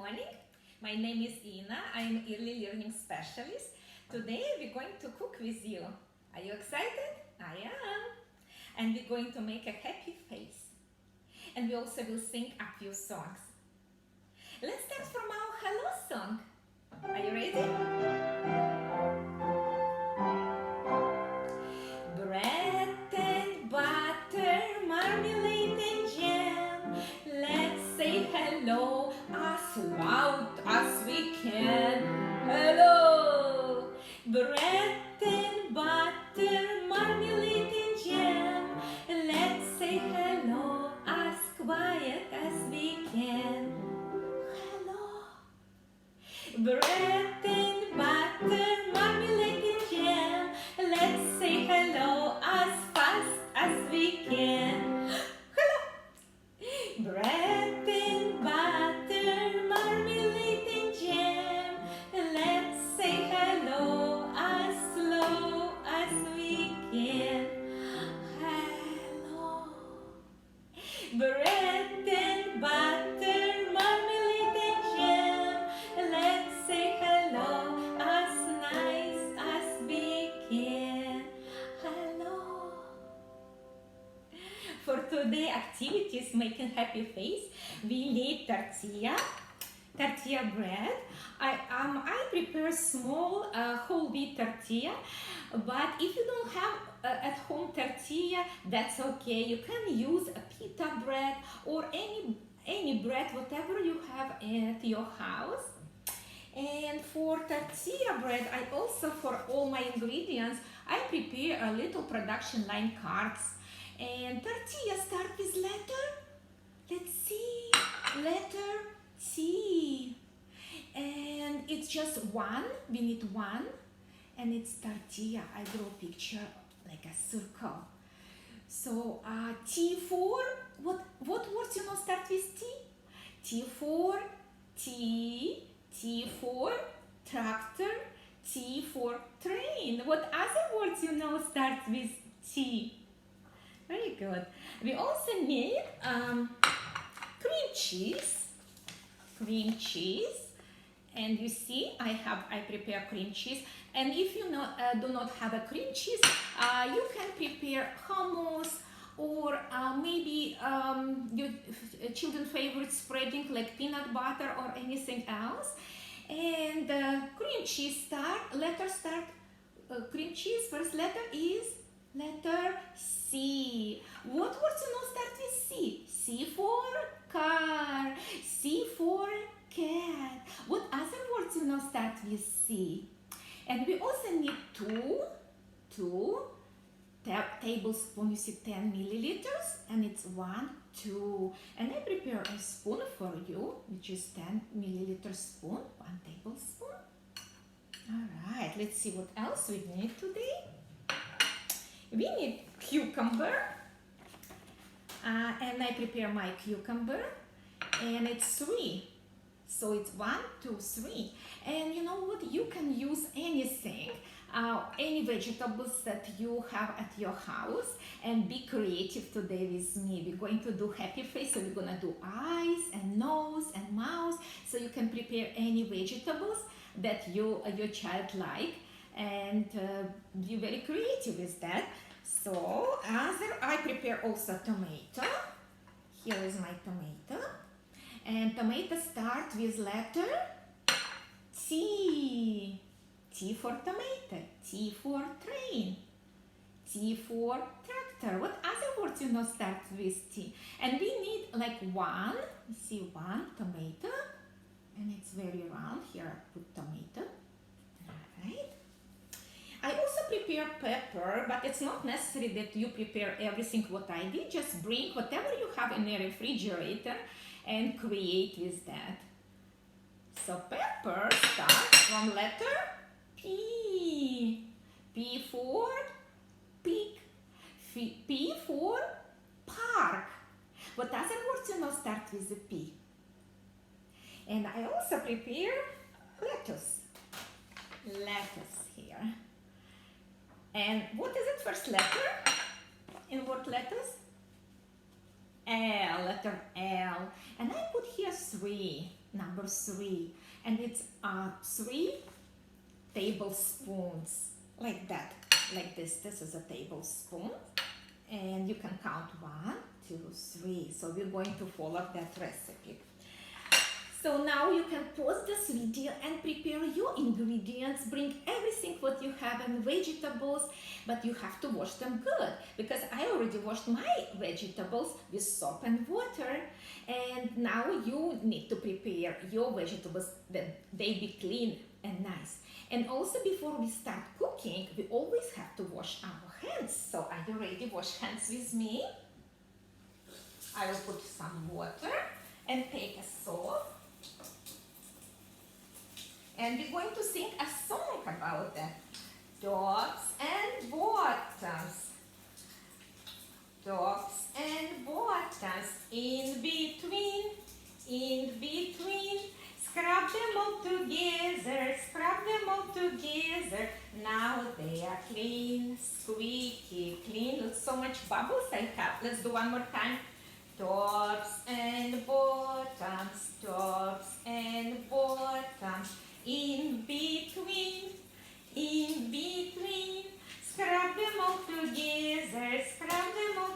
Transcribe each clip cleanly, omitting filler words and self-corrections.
morning. My name is Ina. I am early learning specialist. Today we're going to cook with you. Are you excited? I am. And we're going to make a happy face. And we also will sing a few songs. Let's start from our hello song. Are you ready? Bread and butter, marmalade and jam. Let's say hello as loud as we can. Hello! Bread and butter, marmalade and jam. Let's say hello as quiet as we can. Hello! Bread and butter, marmalade and jam. Let's say hello as fast as we can. Hello! Bread and butter, marmalade and jam. Let's say hello as slow as we can. Hello! Bread and butter, marmalade and jam. Let's say hello as nice as we can. Hello! For today activities making happy face, we need tortilla bread. I prepare small whole wheat tortilla, but if you don't have at home tortilla, that's okay. You can use a pita bread or any bread, whatever you have at your house. And for tortilla bread, I also, for all my ingredients, I prepare a little production line cards. And tortilla start with letter. Let's see, letter T. And it's just one. We need one, and it's tortilla. I draw a picture like a circle. So T for what words start with T? T for tea. T for tractor. T for train. What other words start with T? Very good. We also need cream cheese. And you see, I prepare cream cheese. And if you do not have a cream cheese, you can prepare hummus or maybe your children's favorite spreading like peanut butter or anything else. And cream cheese letter start. Cream cheese first letter is letter C. What words start with C? C for car. C for cat. What other words start with C? And we also need two tablespoons. You see 10 milliliters, and it's 1, 2. And I prepare a spoon for you, which is 10 milliliter spoon, 1 tablespoon. All right, let's see what else we need today. We need cucumber, and I prepare my cucumber, and it's 3. So it's 1, 2, 3. And you know what? You can use anything, any vegetables that you have at your house, and be creative today with me. We're going to do happy face, so we're gonna do eyes and nose and mouth. So you can prepare any vegetables that your child like, and be very creative with that. So I prepare also tomato. Here is my tomato. And tomato start with letter T. T for tomato. T for train. T for tractor. What other words start with T? And we need like 1. You see 1 tomato. And it's very round. Here I put tomato. Alright. I also prepare pepper, but it's not necessary that you prepare everything what I did. Just bring whatever you have in the refrigerator and create with that. So pepper starts from letter P. P for pig. P for park. What other words start with the P? And I also prepare lettuce. Lettuce here. And what is it first letter? In what lettuce? L, letter L. And I put here 3. number 3, and it's 3 tablespoons, like that, like this. This is a tablespoon, and you can count 1, 2, 3. So we're going to follow that recipe. So now you can pause this video and prepare your ingredients. Bring everything what you have and vegetables, but you have to wash them good, because I already washed my vegetables with soap and water. And now you need to prepare your vegetables that they be clean and nice. And also, before we start cooking, we always have to wash our hands. So are you ready? Wash hands with me. I will put some water and take a soap. And we're going to sing a song about that. Tops and bottoms. Tops and bottoms. In between. Scrub them all together. Now they are clean, squeaky clean. Look, so much bubbles I have. Let's do one more time. Tops and bottoms. In between, scrub them all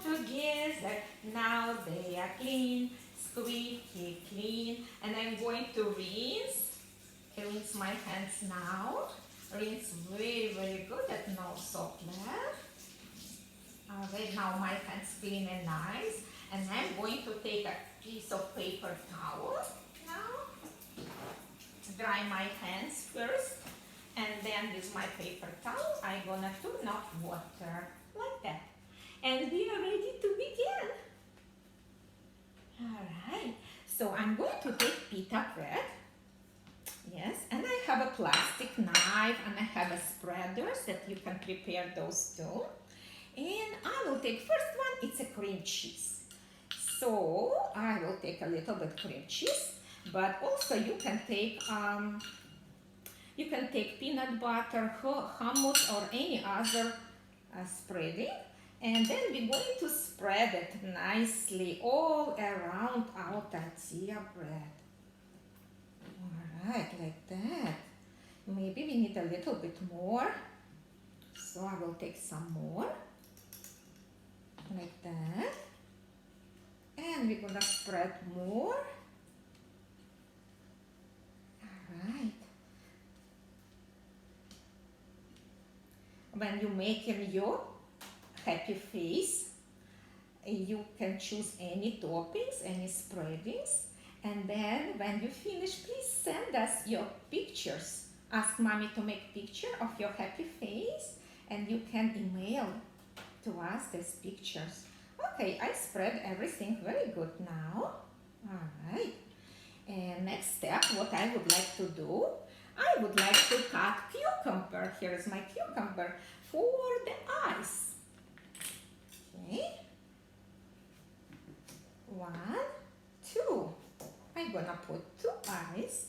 together, now they are clean, squeaky clean. And I'm going to rinse my hands now, rinse very good, that no soap left. Okay, now my hands clean and nice, and I'm going to take a piece of paper towel now. Dry my hands first, and then with my paper towel I'm gonna turn off water like that, and we are ready to begin. Alright, so I'm going to take pita bread, yes, and I have a plastic knife and I have a spreaders that you can prepare those too. And I will take first one, it's a cream cheese. So I will take a little bit cream cheese. But also you can take peanut butter, hummus, or any other spreading, and then we're going to spread it nicely all around our tortilla bread. All right, like that. Maybe we need a little bit more, so I will take some more, like that, and we're gonna spread more. Right. When you make your happy face, you can choose any toppings, any spreadings, and then when you finish, please send us your pictures. Ask mommy to make picture of your happy face, and you can email to us these pictures. Okay, I spread everything very good now. All right. And next step, what I would like to do, I would like to cut cucumber. Here is my cucumber for the eyes. Okay. 1, 2. I'm gonna put 2 eyes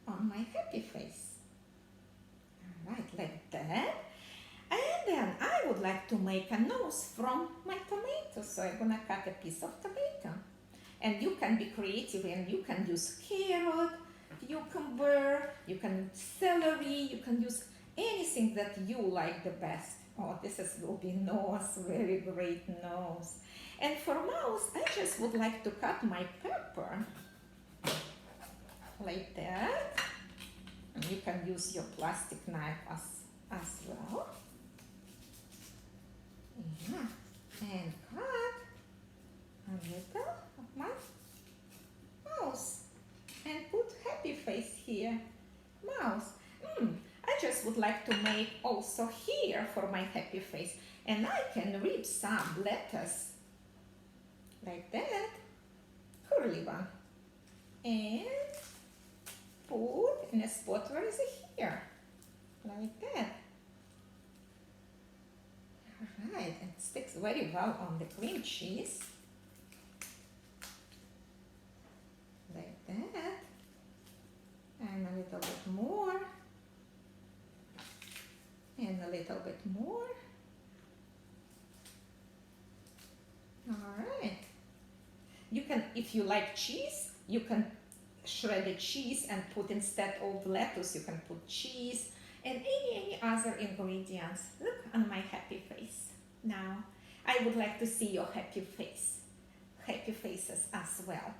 on my happy face. Alright, like that. And then I would like to make a nose from my tomato. So I'm gonna cut a piece of tomato. And you can be creative and you can use carrot, cucumber, you can use celery, you can use anything that you like the best. Oh, will be nose, very great nose. And for mouse, I just would like to cut my pepper like that. And you can use your plastic knife as well. Yeah, and cut a little of my mouse and put happy face here. Mouse. I just would like to make also here for my happy face, and I can rip some lettuce like that, curly one, and put in a spot where is it here, like that. Alright, and it sticks very well on the cream cheese. Like that. And a little bit more. And a little bit more. Alright. You can, if you like cheese, you can shredded cheese and put instead of lettuce, you can put cheese and any other ingredients. Look on my happy face. Now, I would like to see your happy faces as well.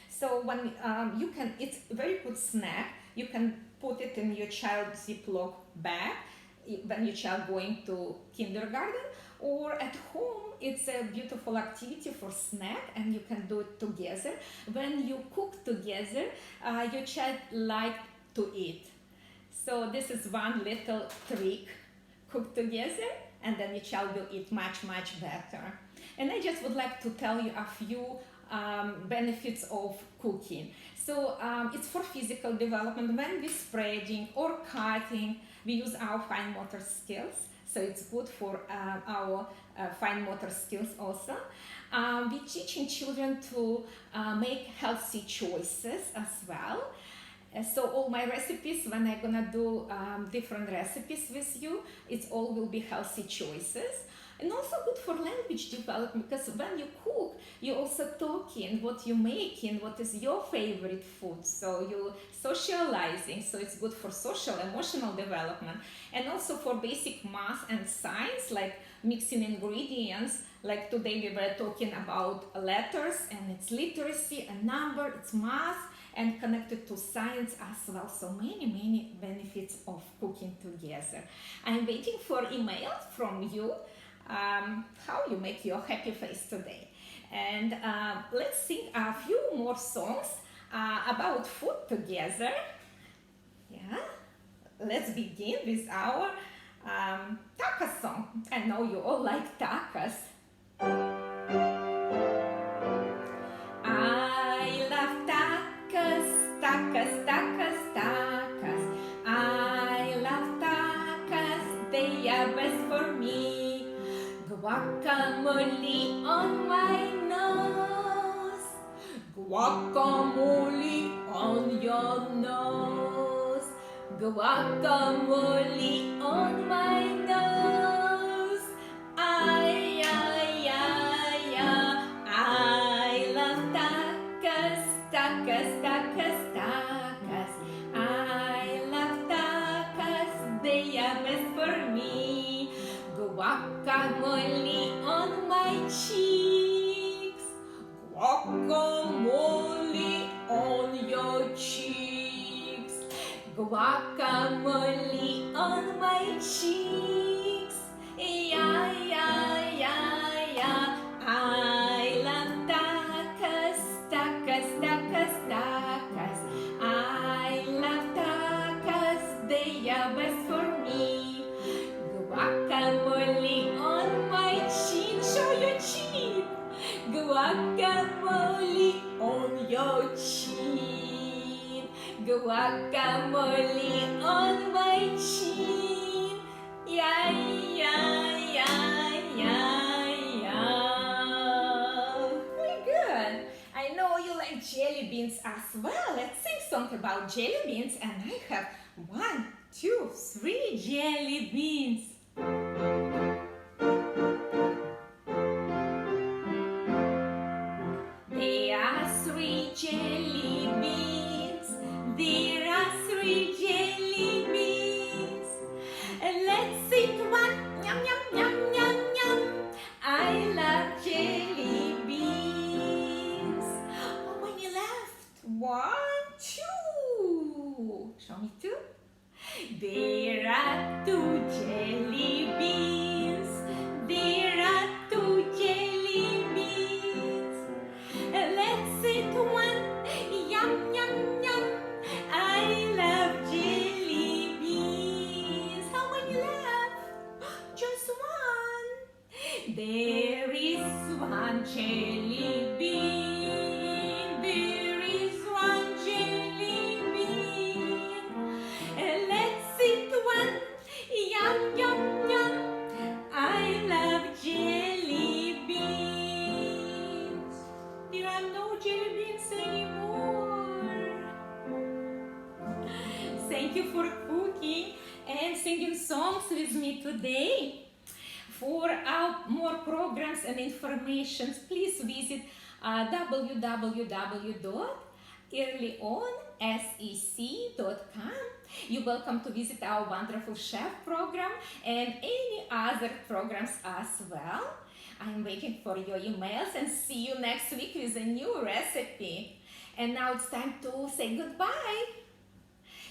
So when you can, it's a very good snack. You can put it in your child's Ziploc bag when your child going to kindergarten, or at home. It's a beautiful activity for snack, and you can do it together. When you cook together, your child like to eat. So this is one little trick. Cook together, and then your child will eat much better. And I just would like to tell you a few benefits of cooking. So it's for physical development. When we're spreading or cutting, we use our fine motor skills. So it's good for our fine motor skills also. We're teaching children to make healthy choices as well. So all my recipes, when I'm gonna do different recipes with you, it's all will be healthy choices. And also good for language development, because when you cook, you're also talking what you're making, what is your favorite food. So you're socializing, so it's good for social, emotional development. And also for basic math and science, like mixing ingredients. Like today we were talking about letters, and it's literacy, and number, it's math, and connected to science as well. So many benefits of cooking together. I'm waiting for emails from you. How you make your happy face today. And let's sing a few more songs about food together. Yeah, let's begin with our tacos song. I know you all like tacos. I love tacos, tacos, tacos, tacos. I love tacos, they are best for me. Guacamole on my nose, guacamole on your nose, guacamole on my nose. I love tacos, tacos, tacos, tacos. I love tacos, they are best for me. Guacamole on my cheeks, guacamole on your cheeks, guacamole on my cheeks. Yeah, yeah, yeah, yeah. I love tacos, tacos, tacos, tacos. I love tacos, they are best for me. Guacamole on my chin, show your chin. Guacamole on your chin. Guacamole on my chin. Yeah, yeah, yeah, yeah, yeah. Very good. I know you like jelly beans as well. Let's sing a song about jelly beans, and I have 1, 2, 3 jelly beans. There are 3 jelly beans. There are 3 jelly beans. Let's eat one. Yum, yum, yum, yum, yum. I love jelly beans. How many left? 1, 2. Show me 2. There are 2 jelly beans. There are 2 jelly beans. Let's eat one. Yum, yum, yum. I love jelly beans. How many left? Just 1. There is 1 jelly bean. There is 1 jelly bean. Let's eat one. Yum, yum, yum. I love jelly beans. There are no jelly beans anymore. Thank you for cooking and singing songs with me today. For more programs and information, please visit www.icloud.com. early on sec.com. You're welcome to visit our wonderful chef program and any other programs as well. I'm waiting for your emails and see you next week with a new recipe. And now it's time to say goodbye.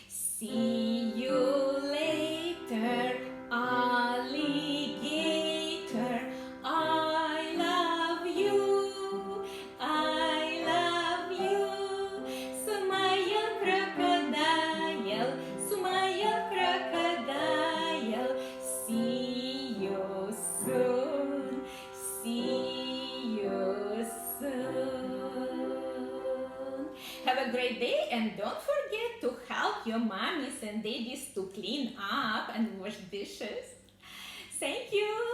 See you later, alligator. I love you. I love you. Smile, crocodile. Smile, crocodile. See you soon. See you soon. Have a great day and don't forget to help your mommies and daddies to clean up and wash dishes. Thank you.